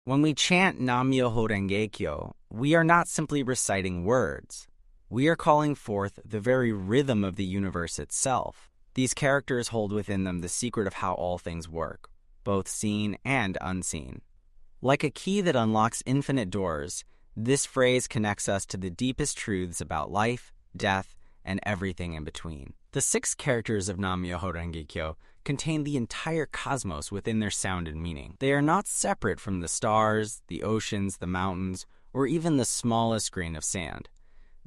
When we chant Nam-myoho Renge-kyo, we are not simply reciting words. We are calling forth the very rhythm of the universe itself. These characters hold within them the secret of how all things work, both seen and unseen. Like a key that unlocks infinite doors, this phrase connects us to the deepest truths about life, death, and everything in between. The 6 characters of Nam-myoho Renge-kyo contain the entire cosmos within their sound and meaning. They are not separate from the stars, the oceans, the mountains, or even the smallest grain of sand.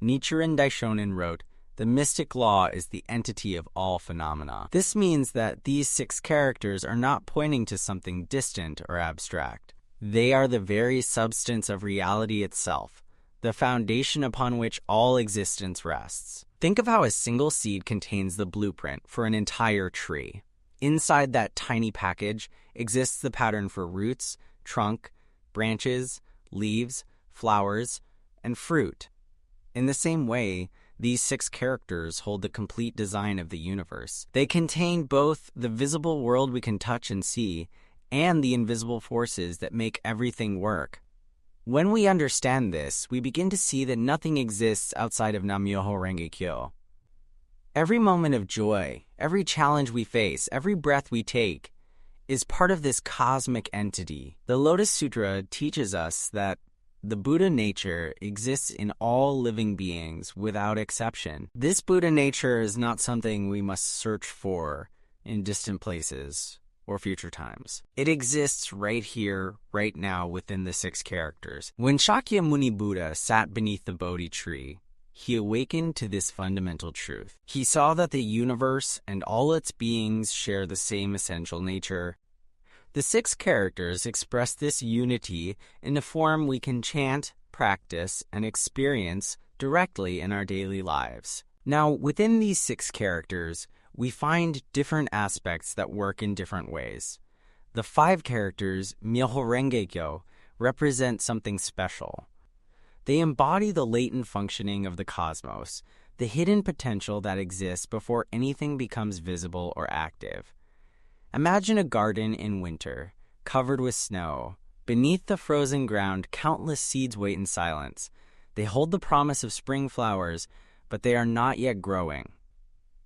Nichiren Daishonin wrote, "The mystic law is the entity of all phenomena." This means that these 6 characters are not pointing to something distant or abstract. They are the very substance of reality itself, the foundation upon which all existence rests. Think of how a single seed contains the blueprint for an entire tree. Inside that tiny package exists the pattern for roots, trunk, branches, leaves, flowers, and fruit. In the same way, these 6 characters hold the complete design of the universe. They contain both the visible world we can touch and see, and the invisible forces that make everything work. When we understand this, we begin to see that nothing exists outside of Nam-myoho Renge-kyo. Every moment of joy, every challenge we face, every breath we take, is part of this cosmic entity. The Lotus Sutra teaches us that the Buddha nature exists in all living beings without exception. This Buddha nature is not something we must search for in distant places or future times. It exists right here, right now, within the 6 characters. When Shakyamuni Buddha sat beneath the Bodhi tree, he awakened to this fundamental truth. He saw that the universe and all its beings share the same essential nature. The 6 characters express this unity in a form we can chant, practice, and experience directly in our daily lives. Now, within these 6 characters, we find different aspects that work in different ways. The 5 characters, Myoho Renge-kyo, represent something special. They embody the latent functioning of the cosmos, the hidden potential that exists before anything becomes visible or active. Imagine a garden in winter, covered with snow. Beneath the frozen ground, countless seeds wait in silence. They hold the promise of spring flowers, but they are not yet growing.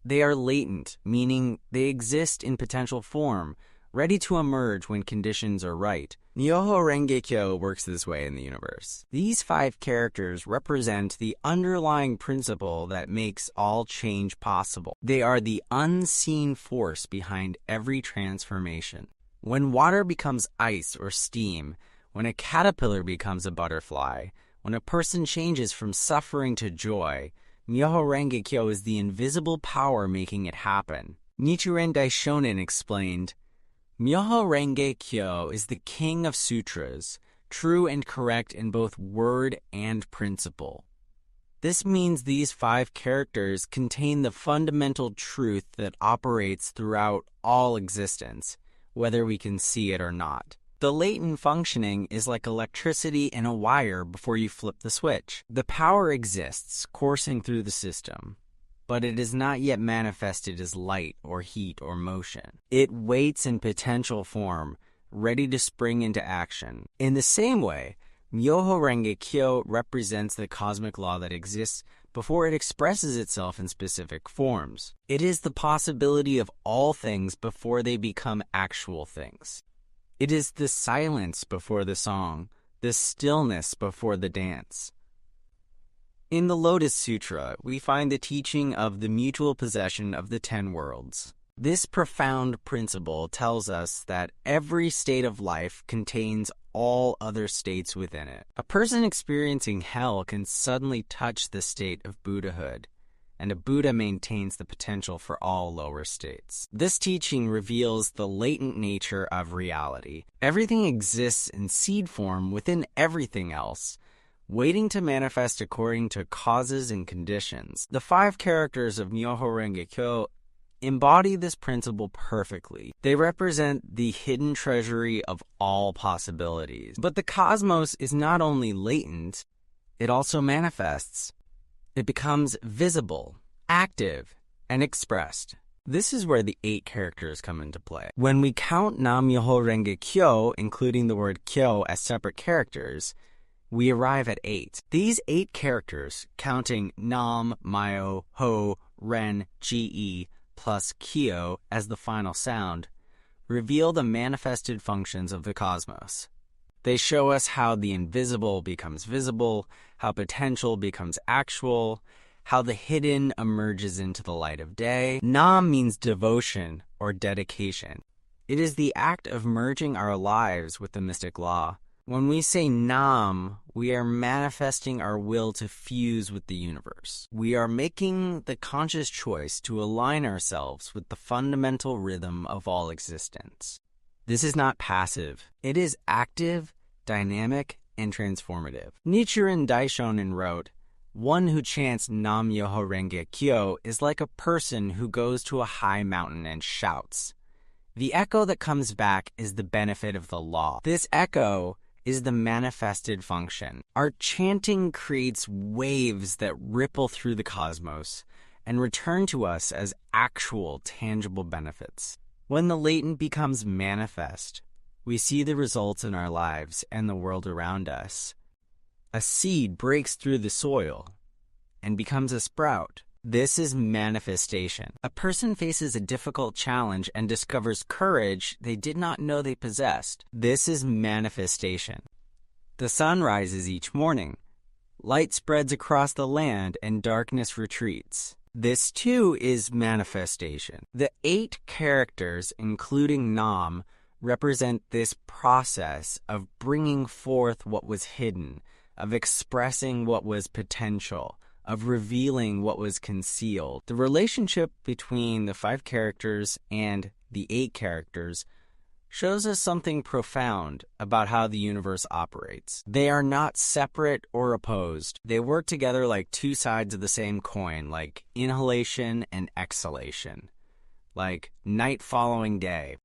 They are latent, meaning they exist in potential form, ready to emerge when conditions are right. Myoho Renge-kyo works this way in the universe. These 5 characters represent the underlying principle that makes all change possible. They are the unseen force behind every transformation. When water becomes ice or steam, when a caterpillar becomes a butterfly, when a person changes from suffering to joy, Myoho Renge-kyo is the invisible power making it happen. Nichiren Daishonin explained, "Myoho Renge-kyo is the king of sutras, true and correct in both word and principle." This means these 5 characters contain the fundamental truth that operates throughout all existence, whether we can see it or not. The latent functioning is like electricity in a wire before you flip the switch. The power exists, coursing through the system, but it is not yet manifested as light or heat or motion. It waits in potential form, ready to spring into action. In the same way, Myoho Renge-kyo represents the cosmic law that exists before it expresses itself in specific forms. It is the possibility of all things before they become actual things. It is the silence before the song, the stillness before the dance. In the Lotus Sutra, we find the teaching of the mutual possession of the 10 worlds. This profound principle tells us that every state of life contains all other states within it. A person experiencing hell can suddenly touch the state of Buddhahood, and a Buddha maintains the potential for all lower states. This teaching reveals the latent nature of reality. Everything exists in seed form within everything else, waiting to manifest according to causes and conditions. The 5 characters of Myoho Renge-kyo embody this principle perfectly. They represent the hidden treasury of all possibilities. But the cosmos is not only latent, it also manifests. It becomes visible, active, and expressed. This is where the 8 characters come into play. When we count Nam-myoho Renge Kyo, including the word Kyo as separate characters, we arrive at 8. These 8 characters, counting Nam, Myo, Ho, Ren, Ge, plus Kyo as the final sound, reveal the manifested functions of the cosmos. They show us how the invisible becomes visible, how potential becomes actual, how the hidden emerges into the light of day. Nam means devotion or dedication. It is the act of merging our lives with the mystic law. When we say Nam, we are manifesting our will to fuse with the universe. We are making the conscious choice to align ourselves with the fundamental rhythm of all existence. This is not passive. It is active, dynamic, and transformative. Nichiren Daishonin wrote, "One who chants Nam-myoho Renge Kyo is like a person who goes to a high mountain and shouts. The echo that comes back is the benefit of the law. This echo is the manifested function. Our chanting creates waves that ripple through the cosmos and return to us as actual, tangible benefits. When the latent becomes manifest, we see the results in our lives and the world around us. A seed breaks through the soil and becomes a sprout. This is manifestation. A person faces a difficult challenge and discovers courage they did not know they possessed. This is manifestation. The sun rises each morning. Light spreads across the land and darkness retreats. This too is manifestation. The 8 characters, including Nam, represent this process of bringing forth what was hidden, of expressing what was potential, of revealing what was concealed. The relationship between the 5 characters and the 8 characters shows us something profound about how the universe operates. They are not separate or opposed. They work together like 2 sides of the same coin, like inhalation and exhalation, like night following day.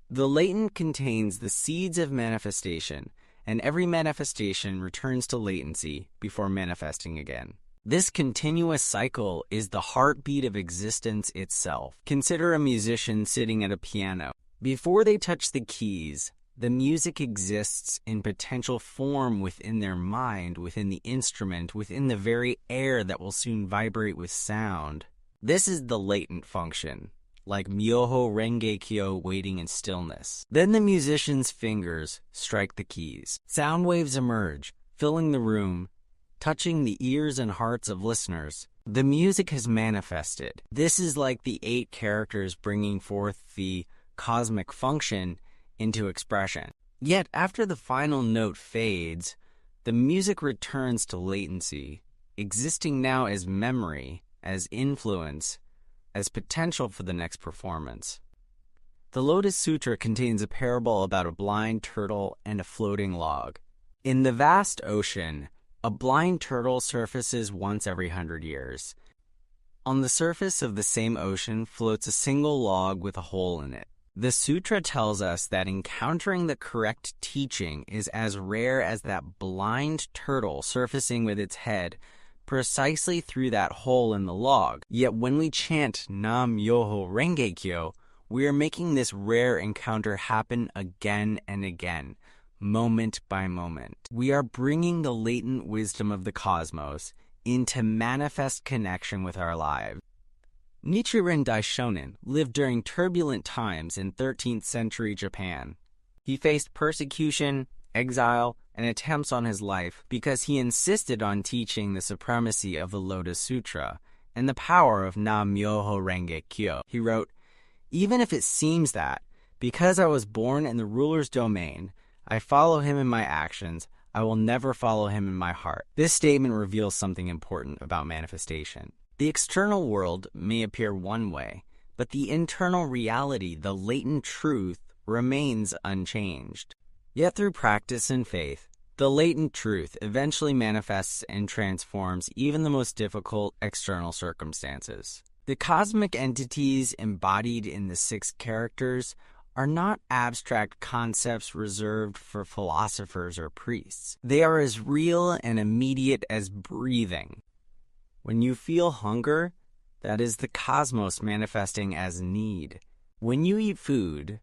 The latent contains the seeds of manifestation, and every manifestation returns to latency before manifesting again. This continuous cycle is the heartbeat of existence itself. Consider a musician sitting at a piano. Before they touch the keys, the music exists in potential form within their mind, within the instrument, within the very air that will soon vibrate with sound. This is the latent function, like Myoho Renge Kyo waiting in stillness. Then the musician's fingers strike the keys. Sound waves emerge, filling the room, touching the ears and hearts of listeners. The music has manifested. This is like the 8 characters bringing forth the cosmic function into expression. Yet after the final note fades, the music returns to latency, existing now as memory, as influence, as potential for the next performance. The Lotus Sutra contains a parable about a blind turtle and a floating log. In the vast ocean, a blind turtle surfaces once every 100 years. On the surface of the same ocean floats a single log with a hole in it. The sutra tells us that encountering the correct teaching is as rare as that blind turtle surfacing with its head precisely through that hole in the log. Yet when we chant Nam-myoho Renge Kyo, we are making this rare encounter happen again and again, moment by moment. We are bringing the latent wisdom of the cosmos into manifest connection with our lives. Nichiren Daishonin lived during turbulent times in 13th century Japan. He faced persecution, exile, and attempts on his life because he insisted on teaching the supremacy of the Lotus Sutra and the power of Nam-myoho Renge Kyo. He wrote, "Even if it seems that, because I was born in the ruler's domain, I follow him in my actions, I will never follow him in my heart." This statement reveals something important about manifestation. The external world may appear one way, but the internal reality, the latent truth, remains unchanged. Yet through practice and faith, the latent truth eventually manifests and transforms even the most difficult external circumstances. The cosmic entities embodied in the 6 characters are not abstract concepts reserved for philosophers or priests. They are as real and immediate as breathing. When you feel hunger, That is the cosmos manifesting as need. When you eat food,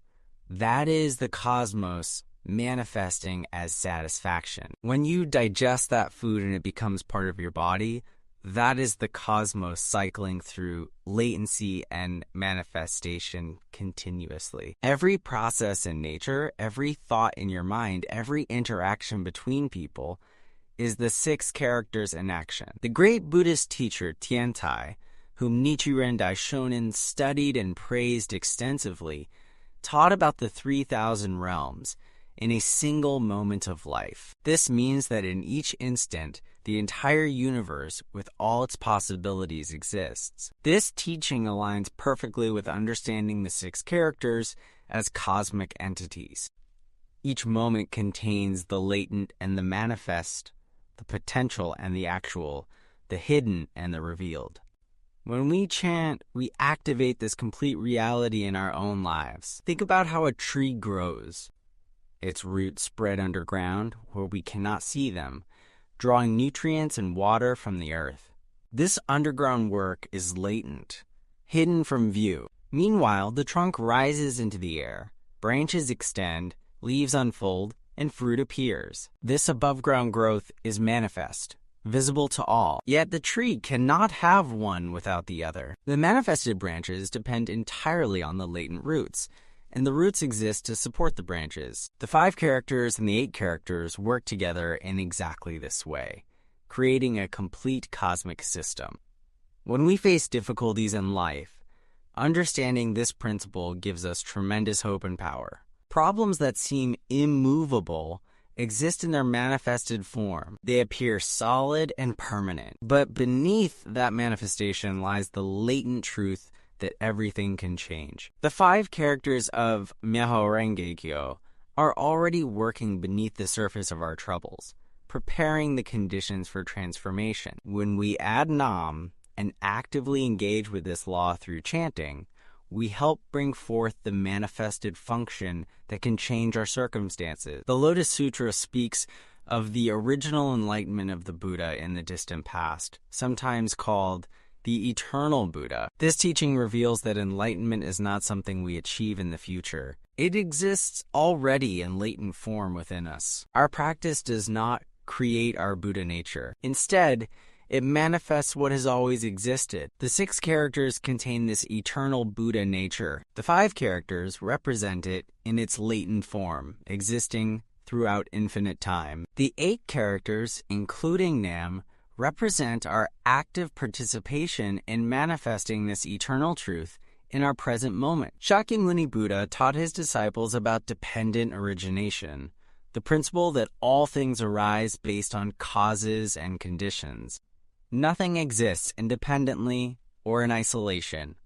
that is the cosmos manifesting as satisfaction. When you digest that food and it becomes part of your body, that is the cosmos cycling through latency and manifestation continuously. Every process in nature, every thought in your mind, every interaction between people is the 6 characters in action. The great Buddhist teacher Tiantai, whom Nichiren Daishonin studied and praised extensively, taught about the 3,000 realms in a single moment of life. This means that in each instant, the entire universe with all its possibilities exists. This teaching aligns perfectly with understanding the 6 characters as cosmic entities. Each moment contains the latent and the manifest, the potential and the actual, the hidden and the revealed. When we chant, we activate this complete reality in our own lives. Think about how a tree grows. Its roots spread underground where we cannot see them, drawing nutrients and water from the earth. This underground work is latent, hidden from view. Meanwhile, the trunk rises into the air, branches extend, leaves unfold, and fruit appears. This above-ground growth is manifest, visible to all. Yet the tree cannot have one without the other. The manifested branches depend entirely on the latent roots, and the roots exist to support the branches. The 5 characters and the 8 characters work together in exactly this way, creating a complete cosmic system. When we face difficulties in life, understanding this principle gives us tremendous hope and power. Problems that seem immovable exist in their manifested form. They appear solid and permanent. But beneath that manifestation lies the latent truth that everything can change. The 5 characters of Myoho Renge Kyo are already working beneath the surface of our troubles, preparing the conditions for transformation. When we add Nam and actively engage with this law through chanting, we help bring forth the manifested function that can change our circumstances. The Lotus Sutra speaks of the original enlightenment of the Buddha in the distant past, sometimes called the eternal Buddha. This teaching reveals that enlightenment is not something we achieve in the future. It exists already in latent form within us. Our practice does not create our Buddha nature. Instead, it manifests what has always existed. The 6 characters contain this eternal Buddha nature. The 5 characters represent it in its latent form, existing throughout infinite time. The 8 characters, including Nam, represent our active participation in manifesting this eternal truth in our present moment. Shakyamuni Buddha taught his disciples about dependent origination, the principle that all things arise based on causes and conditions. Nothing exists independently or in isolation.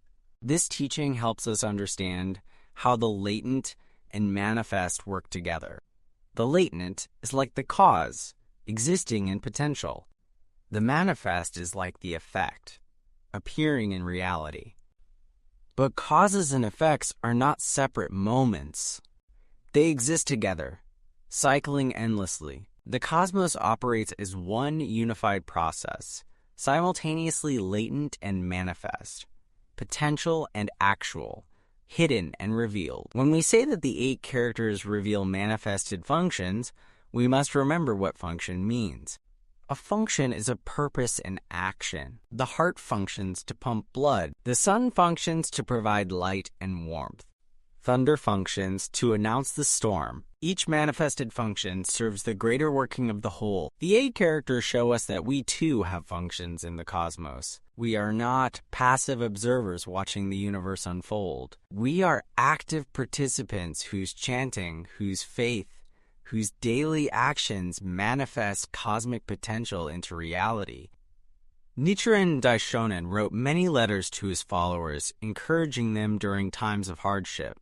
This teaching helps us understand how the latent and manifest work together. The latent is like the cause, existing in potential. The manifest is like the effect, appearing in reality. But causes and effects are not separate moments. They exist together, cycling endlessly. The cosmos operates as one unified process, simultaneously latent and manifest, potential and actual, hidden and revealed. When we say that the 8 characters reveal manifested functions, we must remember what function means. A function is a purpose in action. The heart functions to pump blood. The sun functions to provide light and warmth. Thunder functions to announce the storm. Each manifested function serves the greater working of the whole. The 8 characters show us that we too have functions in the cosmos. We are not passive observers watching the universe unfold. We are active participants whose chanting, whose faith, whose daily actions manifest cosmic potential into reality. Nichiren Daishonin wrote many letters to his followers, encouraging them during times of hardship.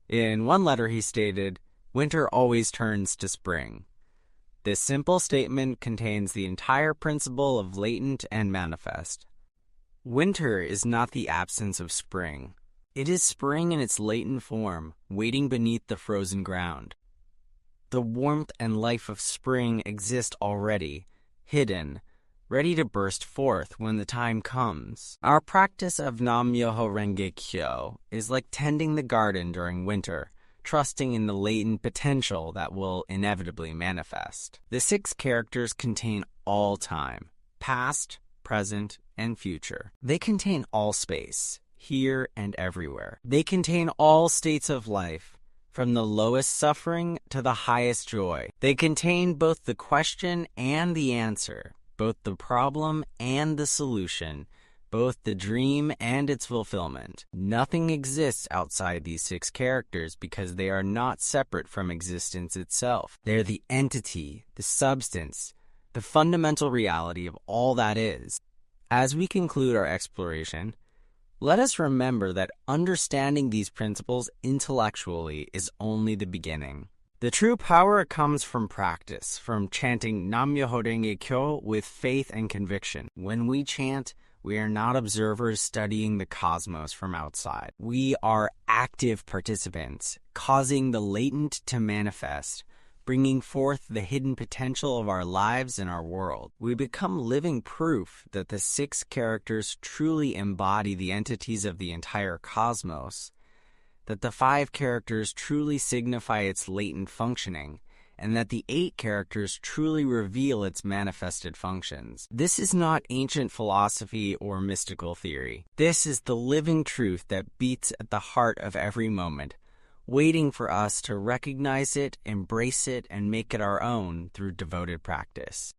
In one letter he stated, "Winter always turns to spring." This simple statement contains the entire principle of latent and manifest. Winter is not the absence of spring. It is spring in its latent form, waiting beneath the frozen ground. The warmth and life of spring exist already, hidden, ready to burst forth when the time comes. Our practice of Nam-myoho Renge Kyo is like tending the garden during winter, trusting in the latent potential that will inevitably manifest. The 6 characters contain all time, past, present, and future. They contain all space, here and everywhere. They contain all states of life, from the lowest suffering to the highest joy. They contain both the question and the answer, both the problem and the solution, both the dream and its fulfillment. Nothing exists outside these 6 characters because they are not separate from existence itself. They're the entity, the substance, the fundamental reality of all that is. As we conclude our exploration, let us remember that understanding these principles intellectually is only the beginning. The true power comes from practice, from chanting Nam-myoho Renge Kyo with faith and conviction. When we chant, we are not observers studying the cosmos from outside. We are active participants, causing the latent to manifest, bringing forth the hidden potential of our lives and our world. We become living proof that the 6 characters truly embody the entities of the entire cosmos, that the 5 characters truly signify its latent functioning, and that the 8 characters truly reveal its manifested functions. This is not ancient philosophy or mystical theory. This is the living truth that beats at the heart of every moment, waiting for us to recognize it, embrace it, and make it our own through devoted practice.